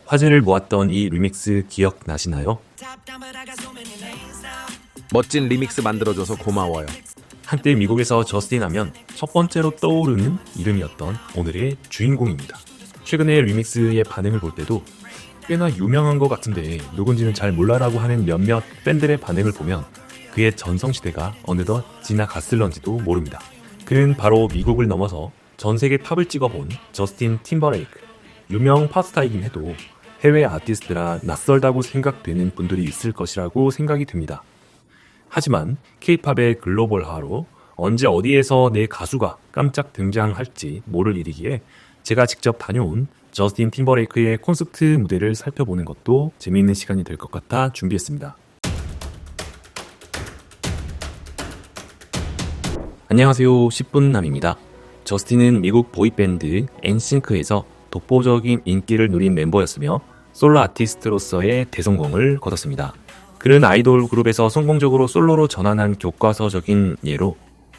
화제를 모았던 이 리믹스 기억나시나요? 멋진 리믹스 만들어줘서 고마워요. 한때 미국에서 저스틴 하면 첫 번째로 떠오르는 이름이었던 오늘의 주인공입니다. 최근에 리믹스의 반응을 볼 때도 꽤나 유명한 것 같은데 누군지는 잘 몰라라고 하는 몇몇 팬들의 반응을 보면 그의 전성시대가 어느덧 지나갔을런지도 모릅니다. 그는 바로 미국을 넘어서 전 세계 탑을 찍어본 저스틴 팀버레이크. 유명 팝스타이긴 해도 해외 아티스트라 낯설다고 생각되는 분들이 있을 것이라고 생각이 듭니다. 하지만 K-팝의 글로벌화로 언제 어디에서 내 가수가 깜짝 등장할지 모를 일이기에 제가 직접 다녀온 저스틴 팀버레이크의 콘서트 무대를 살펴보는 것도 재미있는 시간이 될 것 같아 준비했습니다. 안녕하세요, 10분남입니다. 저스틴은 미국 보이밴드 엔싱크에서 독보적인 인기를 누린 멤버였으며 솔로 아티스트로서의 대성공을 거뒀습니다. 그는 아이돌 그룹에서 성공적으로 솔로로 전환한 교과서적인 예로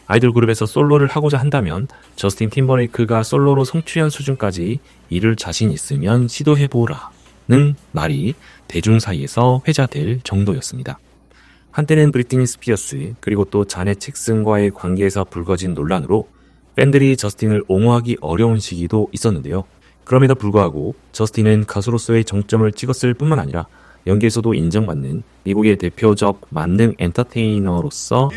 아이돌 그룹에서 솔로를 하고자 한다면 저스틴 팀버레이크가 솔로로 성취한 수준까지 이룰 자신 있으면 시도해보라는 말이 대중 사이에서 회자될 정도였습니다. 한때는 브리트니 스피어스 그리고 또 자넷 잭슨과의 관계에서 불거진 논란으로 팬들이 저스틴을 옹호하기 어려운 시기도 있었는데요. 그럼에도 불구하고 저스틴은 가수로서의 정점을 찍었을 뿐만 아니라 연기에서도 인정받는 미국의 대표적 만능 엔터테이너로서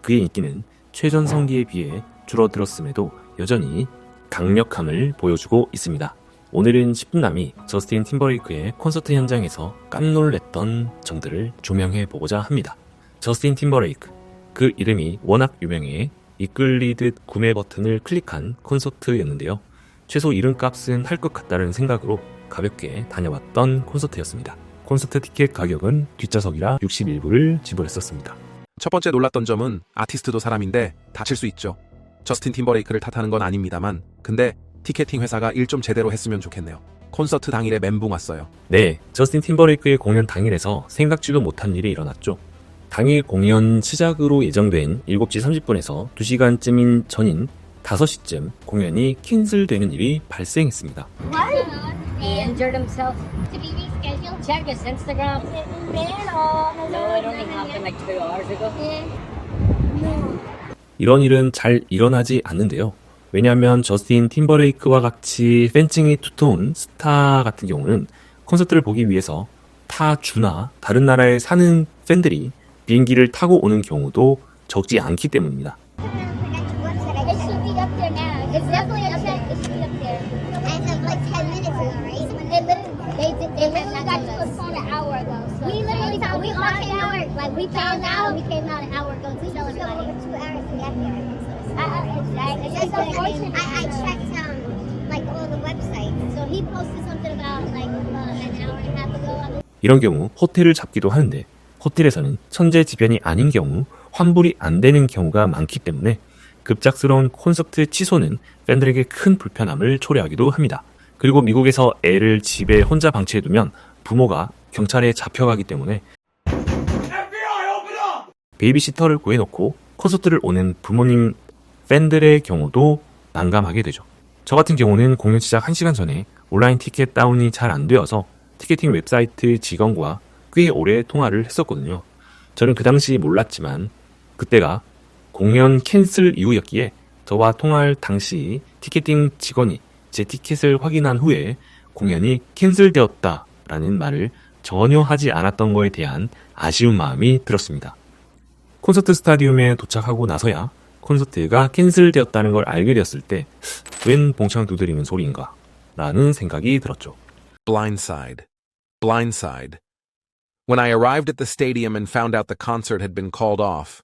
그의 인기는 최전성기에 비해 줄어들었음에도 여전히 강력함을 보여주고 있습니다. 오늘은 10분남이 저스틴 팀버레이크의 콘서트 현장에서 깜놀랬던 점들을 조명해보고자 합니다. 저스틴 팀버레이크, 그 이름이 워낙 유명해 이끌리듯 구매 버튼을 클릭한 콘서트였는데요. 최소 이름값은 할 것 같다는 생각으로 가볍게 다녀왔던 콘서트였습니다. 콘서트 티켓 가격은 뒷좌석이라 61불을 지불했었습니다. 첫 번째 놀랐던 점은 아티스트도 사람인데 다칠 수 있죠. 저스틴 팀버레이크를 탓하는 건 아닙니다만 근데 티켓팅 회사가 일 좀 제대로 했으면 좋겠네요. 콘서트 당일에 멘붕 왔어요. 네, 저스틴 팀버레이크의 공연 당일에서 생각지도 못한 일이 일어났죠. 당일 공연 시작으로 예정된 7시 30분에서 2시간쯤인 전인 5시쯤 공연이 캔슬되는 일이 발생했습니다. He injured himself. To be rescheduled? Check his Instagram. No, it only happened like 2 hours ago. 이런 일은 잘 일어나지 않는데요. 왜냐하면 저스틴 팀버레이크와 같이 팬층이 두터운 스타 같은 경우는 콘서트를 보기 위해서 타 주나 다른 나라에 사는 팬들이 비행기를 타고 오는 경우도 적지 않기 때문입니다. It should be up there now. It's definitely up there. It should be up there. As of like 10 minutes ago, right? They literally got postponed an hour ago. So we literally found, we all came out. Like we found out, we came out an hour ago to tell everybody. Over 2 hours to get there. It's just unfortunate. I checked like all the websites. So he posted something about like an hour and a half ago. 이런 경우 호텔을 잡기도 하는데 호텔에서는 천재지변이 아닌 경우 환불이 안 되는 경우가 많기 때문에 급작스러운 콘서트 취소는 팬들에게 큰 불편함을 초래하기도 합니다. 그리고 미국에서 애를 집에 혼자 방치해두면 부모가 경찰에 잡혀가기 때문에 베이비시터를 구해놓고 콘서트를 오는 부모님 팬들의 경우도 난감하게 되죠. 저 같은 경우는 공연 시작 1시간 전에 온라인 티켓 다운이 잘 안 되어서 티켓팅 웹사이트 직원과 꽤 오래 통화를 했었거든요. 저는 그 당시 몰랐지만 그때가 공연 캔슬 이후였기에 저와 통화할 당시 티켓팅 직원이 제 티켓을 확인한 후에 공연이 캔슬되었다라는 말을 전혀 하지 않았던 거에 대한 아쉬운 마음이 들었습니다. 콘서트 스타디움에 도착하고 나서야 콘서트가 캔슬되었다는 걸 알게 되었을 때 웬 봉창 두드리는 소리인가 라는 생각이 들었죠. Blindside. When I arrived at the stadium and found out the concert had been called off,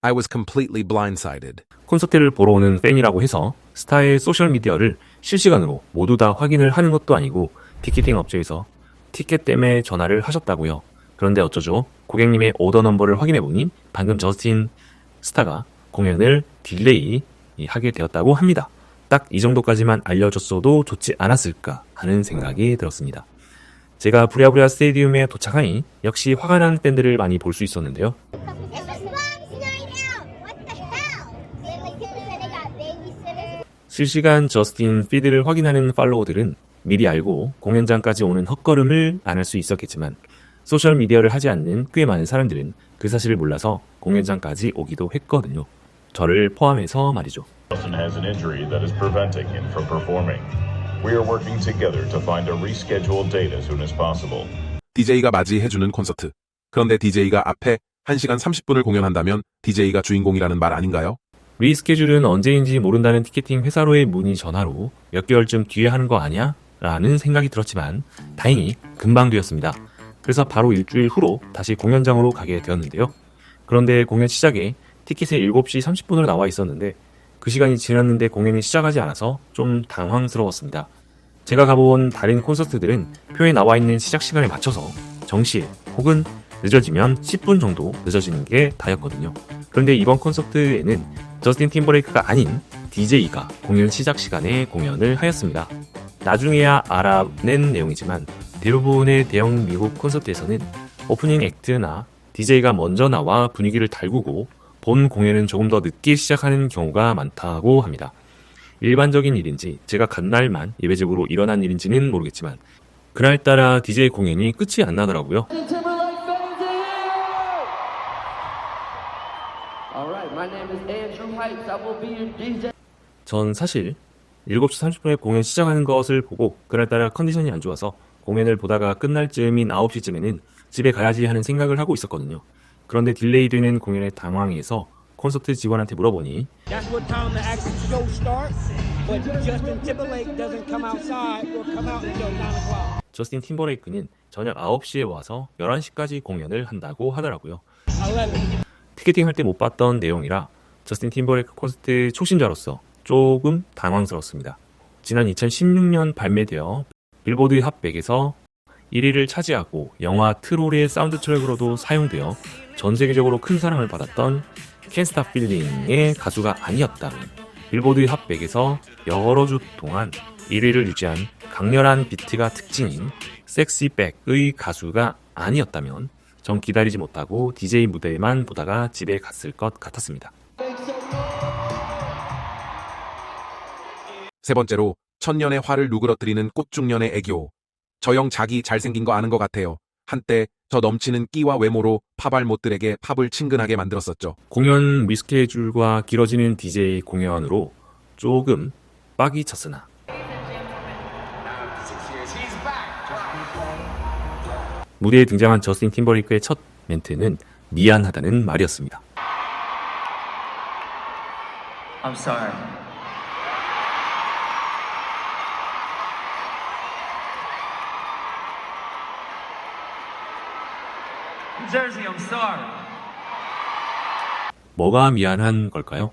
I was completely blindsided. 콘서트를 보러 오는 팬이라고 해서 스타의 소셜미디어를 실시간으로 모두 다 확인을 하는 것도 아니고 티켓팅 업체에서 티켓 때문에 전화를 하셨다고요. 그런데 어쩌죠? 고객님의 오더 넘버를 확인해보니 방금 저스틴 스타가 공연을 딜레이 하게 되었다고 합니다. 딱 이 정도까지만 알려줬어도 좋지 않았을까 하는 생각이 들었습니다. 제가 부랴부랴 스테디움에 역시 화가 난 팬들을 많이 볼 수 있었는데요. 실시간 저스틴 피드를 확인하는 팔로워들은 미리 알고 공연장까지 오는 헛걸음을 안 할 수 있었겠지만 소셜미디어를 하지 않는 꽤 많은 사람들은 그 사실을 몰라서 공연장까지 오기도 했거든요. 저를 포함해서 말이죠. Justin has an injury that is preventing him from performing. We are working together to find a rescheduled date as soon as possible. DJ가 맞이해주는 콘서트. 그런데 DJ가 앞에 1시간 30분을 공연한다면 DJ가 주인공이라는 말 아닌가요? 리스케줄은 언제인지 모른다는 티켓팅 회사로의 문의 전화로 몇 개월쯤 뒤에 하는 거 아니야? 라는 생각이 들었지만 다행히 금방 되었습니다. 그래서 바로 일주일 후로 다시 공연장으로 가게 되었는데요. 그런데 공연 시작에 티켓에 7시 30분으로 나와 있었는데 그 시간이 지났는데 공연이 시작하지 않아서 좀 당황스러웠습니다. 제가 가본 다른 콘서트들은 표에 나와 있는 시작 시간에 맞춰서 정시에 혹은 늦어지면 10분 정도 늦어지는 게 다였거든요. 그런데 이번 콘서트에는 저스틴 팀버레이크가 아닌 DJ가 공연 시작 시간에 공연을 하였습니다. 나중에야 알아낸 내용이지만 대부분의 대형 미국 콘서트에서는 오프닝 액트나 DJ가 먼저 나와 분위기를 달구고 본 공연은 조금 더 늦게 시작하는 경우가 많다고 합니다. 일반적인 일인지 제가 간 날만 예외적으로 일어난 일인지는 모르겠지만 그날따라 DJ 공연이 끝이 안 나더라고요. 전 사실 7시 30분에 공연 시작하는 것을 보고 그날따라 컨디션이 안 좋아서 공연을 보다가 끝날 즈음인 9시쯤에는 집에 가야지 하는 생각을 하고 있었거든요. 그런데 딜레이 되는 공연에 당황해서 콘서트 직원한테 물어보니 That's what time the actual show starts, but Justin Timberlake doesn't come outside or come out until 9 o'clock. 저스틴 팀버레이크는 저녁 9시에 와서 11시까지 공연을 한다고 하더라고요. 11. 티켓팅 할 때 못 봤던 내용이라 저스틴 팀버레이크 콘서트 초심자로서 조금 당황스럽습니다. 지난 2016년 발매되어 빌보드 핫 100에서 1위를 차지하고 영화 트롤의 사운드 트랙으로도 사용되어 전 세계적으로 큰 사랑을 받았던 Can't Stop Feeling의 가수가 아니었다면 빌보드 핫 100에서 여러 주 동안 1위를 유지한 강렬한 비트가 특징인 섹시백의 가수가 아니었다면 전 기다리지 못하고 DJ 무대만 보다가 집에 갔을 것 같았습니다. 세 번째로 천년의 화를 누그러뜨리는 꽃중년의 애교. 저 형 자기 잘생긴 거 아는 것 같아요. 한때 저 넘치는 끼와 외모로 팝알못들에게 팝을 친근하게 만들었었죠. 공연 리스케줄과 길어지는 DJ 공연으로 조금 빡이 쳤으나 무대에 등장한 저스틴 팀버레이크의 첫 멘트는 미안하다는 말이었습니다. I'm sorry. Jersey, I'm sorry. 뭐가 미안한 걸까요?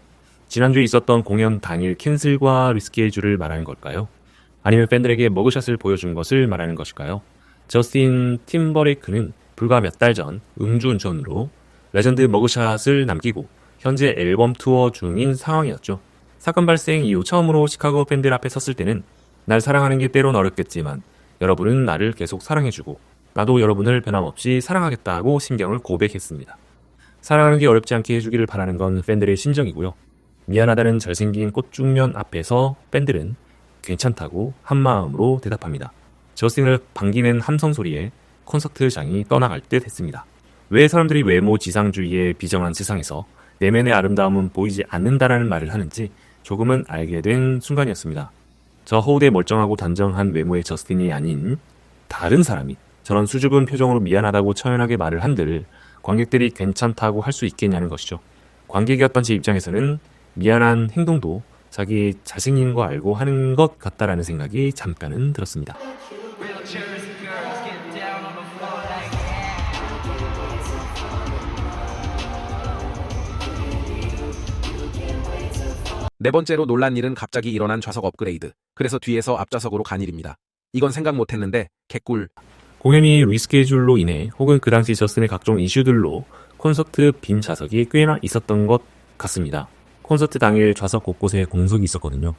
지난주에 있었던 공연 당일 캔슬과 리스케줄을 말하는 걸까요? 아니면 팬들에게 머그샷을 보여준 것을 말하는 것일까요? 저스틴 팀버레이크는 불과 몇 달 전 음주운전으로 레전드 머그샷을 남기고 현재 앨범 투어 중인 상황이었죠. 사건 발생 이후 처음으로 시카고 팬들 앞에 섰을 때는 날 사랑하는 게 때론 어렵겠지만 여러분은 나를 계속 사랑해주고 나도 여러분을 변함없이 사랑하겠다고 심경을 고백했습니다. 사랑하는 게 어렵지 않게 해주기를 바라는 건 팬들의 심정이고요. 미안하다는 잘생긴 꽃중년 앞에서 팬들은 괜찮다고 한마음으로 대답합니다. 저스틴을 반기는 함성 소리에 콘서트장이 떠나갈 듯 했습니다. 왜 사람들이 외모 지상주의에 비정한 세상에서 내면의 아름다움은 보이지 않는다라는 말을 하는지 조금은 알게 된 순간이었습니다. 저 허우대 멀쩡하고 단정한 외모의 저스틴이 아닌 다른 사람이 저런 수줍은 표정으로 미안하다고 처연하게 말을 한들 관객들이 괜찮다고 할 수 있겠냐는 것이죠. 관객이었던 제 입장에서는 미안한 행동도 자기 잘생긴 거 알고 하는 것 같다라는 생각이 잠깐은 들었습니다. Real Jersey girls get down on the floor like 네 번째로 놀란 일은 갑자기 일어난 좌석 업그레이드. 그래서 뒤에서 앞좌석으로 간 일입니다. 이건 생각 못했는데 개꿀. 공연이 리스케줄로 인해 혹은 그 당시 저스틴의 각종 이슈들로 콘서트 빈 좌석이 꽤나 있었던 것 같습니다. 콘서트 당일 좌석 곳곳에 공석이 있었거든요.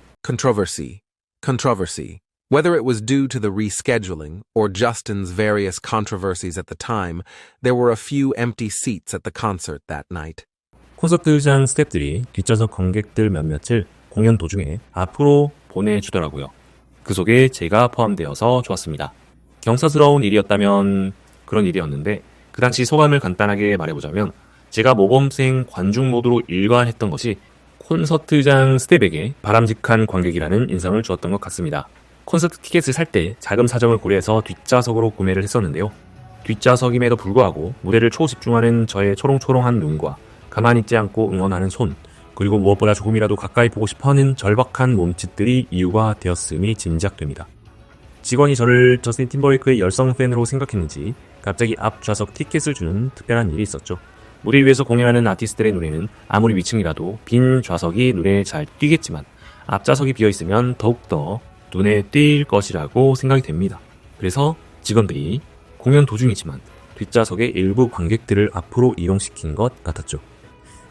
Controversy. Whether it was due to the rescheduling or Justin's various controversies at the time, there were a few empty seats at the concert that night. 콘서트장 스태프들이 뒷좌석 관객들 몇몇을 공연 도중에 앞으로 보내주더라고요. 그 속에 제가 포함되어서 좋았습니다. 경사스러운 일이었다면 그런 일이었는데 그 당시 소감을 간단하게 말해보자면 제가 모범생 관중 모드로 일관했던 것이 콘서트장 스텝에게 바람직한 관객이라는 인상을 주었던 것 같습니다. 콘서트 티켓을 살 때 자금 사정을 고려해서 뒷좌석으로 구매를 했었는데요. 뒷좌석임에도 불구하고 무대를 초집중하는 저의 초롱초롱한 눈과 가만히 있지 않고 응원하는 손, 그리고 무엇보다 조금이라도 가까이 보고 싶어하는 절박한 몸짓들이 이유가 되었음이 짐작됩니다. 직원이 저를 저스틴 팀버레이크의 열성 팬으로 생각했는지 갑자기 앞 좌석 티켓을 주는 특별한 일이 있었죠. 무대 위에서 공연하는 아티스트들의 눈에는 아무리 위층이라도 빈 좌석이 눈에 잘 띄겠지만 앞 좌석이 비어있으면 더욱더 눈에 띌 것이라고 생각이 됩니다. 그래서 직원들이 공연 도중이지만 뒷좌석의 일부 관객들을 앞으로 이동시킨 것 같았죠.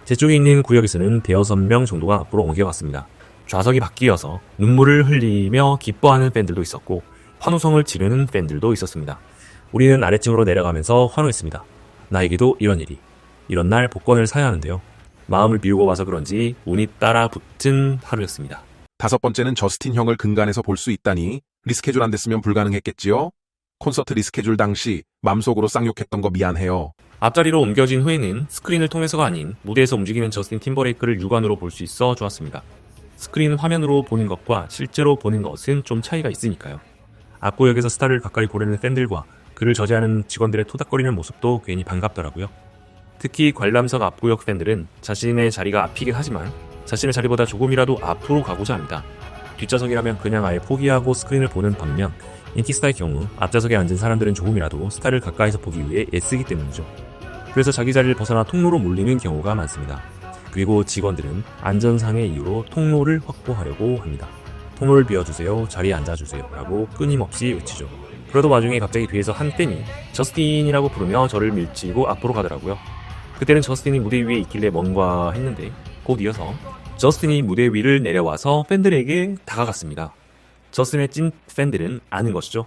제 쪽에 있는 구역에서는 대여섯 명 정도가 앞으로 옮겨갔습니다. 좌석이 바뀌어서 눈물을 흘리며 기뻐하는 팬들도 있었고 환호성을 지르는 팬들도 있었습니다. 우리는 아래층으로 내려가면서 환호했습니다. 나에게도 이런 일이, 이런 날 복권을 사야 하는데요. 마음을 비우고 와서 그런지 운이 따라 붙은 하루였습니다. 다섯 번째는 저스틴 형을 근간에서 볼 수 있다니 리스케줄 안 됐으면 불가능했겠지요? 콘서트 리스케줄 당시 맘속으로 쌍욕했던 거 미안해요. 앞자리로 옮겨진 후에는 스크린을 통해서가 아닌 무대에서 움직이는 저스틴 팀버레이크를 육안으로 볼 수 있어 좋았습니다. 스크린 화면으로 보는 것과 실제로 보는 것은 좀 차이가 있으니까요. 앞구역에서 스타를 가까이 보려는 팬들과 그를 저지하는 직원들의 토닥거리는 모습도 괜히 반갑더라고요. 특히 관람석 앞구역 팬들은 자신의 자리가 앞이긴 하지만 자신의 자리보다 조금이라도 앞으로 가고자 합니다. 뒷좌석이라면 그냥 아예 포기하고 스크린을 보는 반면 인기스타의 경우 앞좌석에 앉은 사람들은 조금이라도 스타를 가까이서 보기 위해 애쓰기 때문이죠. 그래서 자기 자리를 벗어나 통로로 몰리는 경우가 많습니다. 그리고 직원들은 안전상의 이유로 통로를 확보하려고 합니다. 통로를 비워주세요, 자리에 앉아주세요 라고 끊임없이 외치죠. 그러던 와중에 갑자기 뒤에서 한 팬이 저스틴이라고 부르며 저를 밀치고 앞으로 가더라고요. 그때는 저스틴이 무대 위에 있길래 뭔가 했는데 곧 이어서 저스틴이 무대 위를 내려와서 팬들에게 다가갔습니다. 저스틴의 찐 팬들은 아는 것이죠.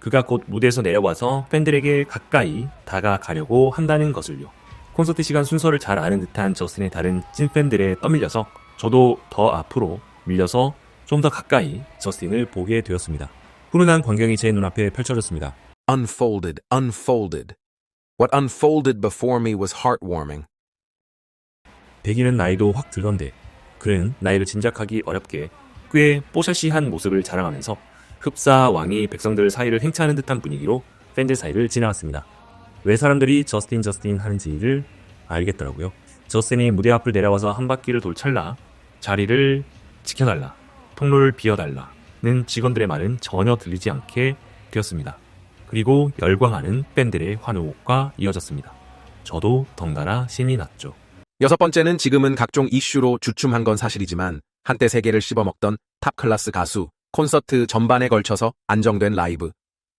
그가 곧 무대에서 내려와서 팬들에게 가까이 다가가려고 한다는 것을요. 콘서트 시간 순서를 잘 아는 듯한 저스틴의 다른 찐 팬들에 떠밀려서 저도 더 앞으로 밀려서 좀 더 가까이 저스틴을 보게 되었습니다. 훈훈한 광경이 제 눈앞에 펼쳐졌습니다. Unfolded, unfolded. What unfolded before me was heartwarming. 대기는 나이도 확 들던데 그는 나이를 짐작하기 어렵게 꽤 뽀샤시한 모습을 자랑하면서 흡사 왕이 백성들 사이를 행차하는 듯한 분위기로 팬들 사이를 지나갔습니다. 왜 사람들이 저스틴 하는지를 알겠더라고요. 저스틴이 무대 앞을 내려와서 한 바퀴를 돌 찰나 자리를 지켜달라, 통로를 비워달라는 직원들의 말은 전혀 들리지 않게 되었습니다. 그리고 열광하는 팬들의 환호가 이어졌습니다. 저도 덩달아 신이 났죠. 여섯 번째는 지금은 각종 이슈로 주춤한 건 사실이지만 한때 세계를 씹어먹던 탑클래스 가수, 콘서트 전반에 걸쳐서 안정된 라이브.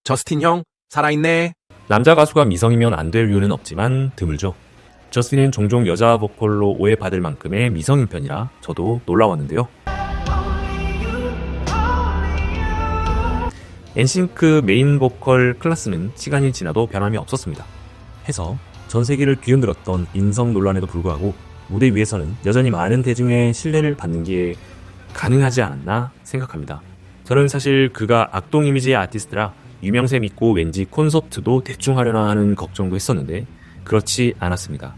저스틴 형, 살아있네. 남자 가수가 미성이면 안 될 이유는 없지만 드물죠. 저스틴은 종종 여자 보컬로 오해받을 만큼의 미성인 편이라 저도 놀라웠는데요. 엔싱크 메인 보컬 클래스는 시간이 지나도 변함이 없었습니다. 해서 전 세계를 뒤흔들었던 인성 논란에도 불구하고 무대 위에서는 여전히 많은 대중의 신뢰를 받는 게 가능하지 않았나 생각합니다. 저는 사실 그가 악동 이미지의 아티스트라 유명세 믿고 왠지 콘서트도 대충 하려나 하는 걱정도 했었는데 그렇지 않았습니다.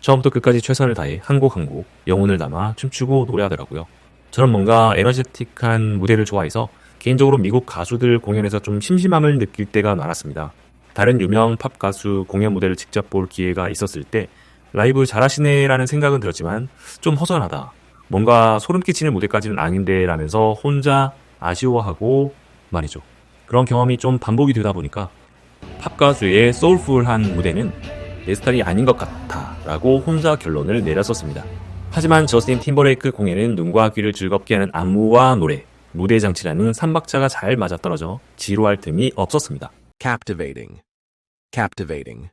처음부터 끝까지 최선을 다해 한 곡 한 곡 영혼을 담아 춤추고 노래하더라고요. 저는 뭔가 에너제틱한 무대를 좋아해서 개인적으로 미국 가수들 공연에서 좀 심심함을 느낄 때가 많았습니다. 다른 유명 팝 가수 공연 무대를 직접 볼 기회가 있었을 때 라이브 잘하시네라는 생각은 들었지만 좀 허전하다, 뭔가 소름 끼치는 무대까지는 아닌데 라면서 혼자 아쉬워하고 말이죠. 그런 경험이 좀 반복이 되다 보니까 팝 가수의 소울풀한 무대는 내 스타일이 아닌 것 같아 라고 혼자 결론을 내렸었습니다. 하지만 저스틴 팀버레이크 공연은 눈과 귀를 즐겁게 하는 안무와 노래, 무대 장치라는 삼박자가 잘 맞아떨어져 지루할 틈이 없었습니다. Captivating. Captivating.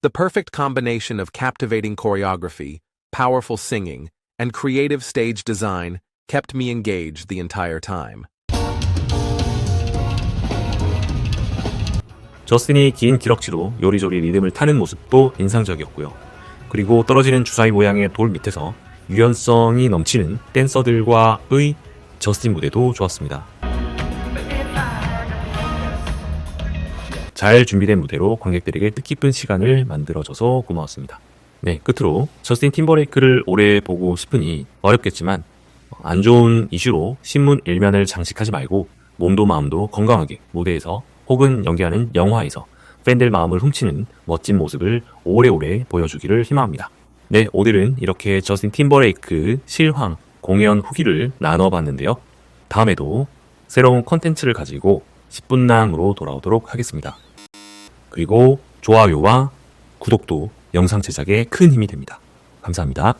The perfect combination of captivating choreography, powerful singing, and creative stage design kept me engaged the entire time. 저스틴이 긴 기럭지로 요리조리 리듬을 타는 모습도 인상적이었고요. 그리고 떨어지는 주사위 모양의 돌 밑에서 유연성이 넘치는 댄서들과의 저스틴 무대도 좋았습니다. 잘 준비된 무대로 관객들에게 뜻깊은 시간을 만들어줘서 고마웠습니다. 네, 끝으로 저스틴 팀버레이크를 오래 보고 싶으니 어렵겠지만 안 좋은 이슈로 신문 일면을 장식하지 말고 몸도 마음도 건강하게 무대에서 혹은 연기하는 영화에서 팬들 마음을 훔치는 멋진 모습을 오래오래 보여주기를 희망합니다. 네, 오늘은 이렇게 저스틴 팀버레이크 실황 공연 후기를 나눠봤는데요. 다음에도 새로운 컨텐츠를 가지고 10분남으로 돌아오도록 하겠습니다. 그리고 좋아요와 구독도 영상 제작에 큰 힘이 됩니다. 감사합니다.